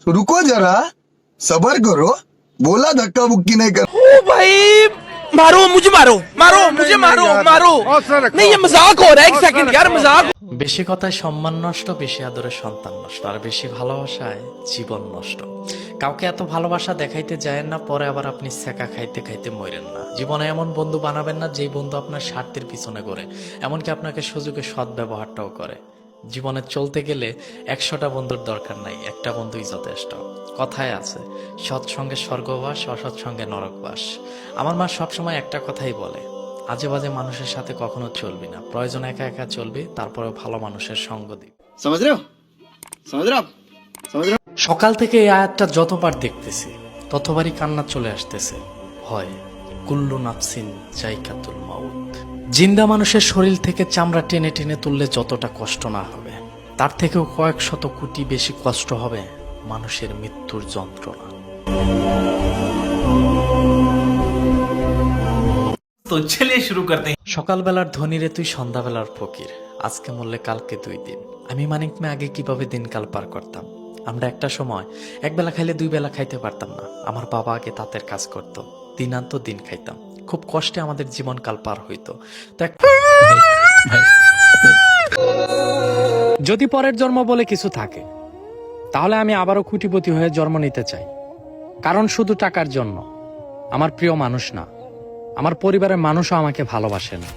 रुको जरा, सबर करो, बोला धक्का बुक्की नहीं कर। ओ भाई मारो मुझे, मारो मारो मुझे, मारो मारो। नहीं ये मजाक हो रहा है, एक सेकंड यार, मजाक। বেশি কথায় সম্মান নষ্ট, বেশি আদরে সন্তান নষ্ট, আর বেশি ভালোবাসায় জীবন নষ্ট। কাউকে এত ভালোবাসা দেখাইতে যায়েন না, পরে আবার আপনি সেকা খাইতে খাইতে মরেন না। জীবনে এমন বন্ধু বানাবেন না যেই বন্ধু আপনার স্বার্থের পিছনে করে, এমনকি আপনাকে সুযোগে সৎ ব্যবহারটাও করে। জীবনে চলতে গেলে 100টা বন্ধুর দরকার নাই, একটা বন্ধুই যথেষ্ট। কথায় আছে, সৎসঙ্গে স্বর্গবাস, অসৎ সঙ্গে নরকবাস। আমার মা সবসময় একটা কথাই বলে, আজে বাজে মানুষের সাথে কখনো চলবি না, প্রয়োজন একা একা চলবি, তারপরে ভালো মানুষের সঙ্গ দিবি। समझ रहे हो समझ रहे हो आप समझ रहे हो। সকাল থেকে এই আয়াতটা যতবার দেখতেছি ততবারই কান্না চলে আসতেছে। হয় কুল্লু নাফসিন জাইকাতুল মাউত। জিন্দা মানুষের শরীর থেকে চামড়া টেনে টেনে তুললে যতটা কষ্ট না হবে, তার থেকেও কয়েক শত কোটি বেশি কষ্ট হবে মানুষের মৃত্যুর যন্ত্রণা। तो चलिए शुरू करते हैं। সকালবেলার ধনীরে তুই সন্ধ্যাবেলার ফকির, আজকে মরলে কালকে 2 দিন। আমি মানিক মে আগে কিভাবে দিনকাল পার করতাম। আমরা একটা সময় একবেলা খাইলে 2 বেলা খাইতে পারতাম না। আমার বাবা আগে তাঁতের কাজ করত, দিন আনতো দিন খাইতাম। খুব কষ্টে আমাদের জীবনকাল পার হইতো। তো যদি পরের জন্ম বলে কিছু থাকে, তাহলে আমি আবারও কোটিপতি হয়ে জন্ম নিতে চাই। কারণ শুধু টাকার জন্য, আমার প্রিয় মানুষ না, আমার পরিবারের মানুষও আমাকে ভালোবাসে না।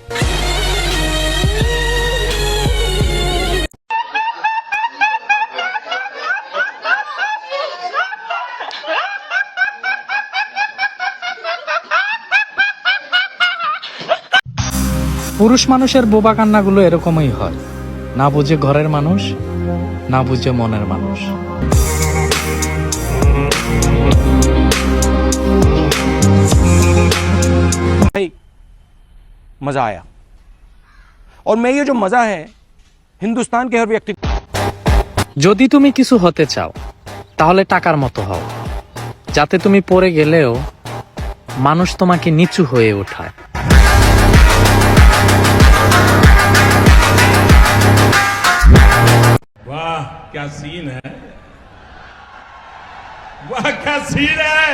পুরুষ মানুষের বোবা কান্নাগুলো এরকমই হয়, না বুঝে ঘরের মানুষ, না বুঝে মনের মানুষ। मजा आया, और मैं ये जो मजा है हिंदुस्तान के हर व्यक्ति। যদি তুমি কিছু হতে চাও, তাহলে টাকার মতো হও, যাতে তুমি পড়ে গেলেও মানুষ তোমাকে নিচু হয়ে ওঠায়। वाह क्या सीन है, वाह क्या सीन है।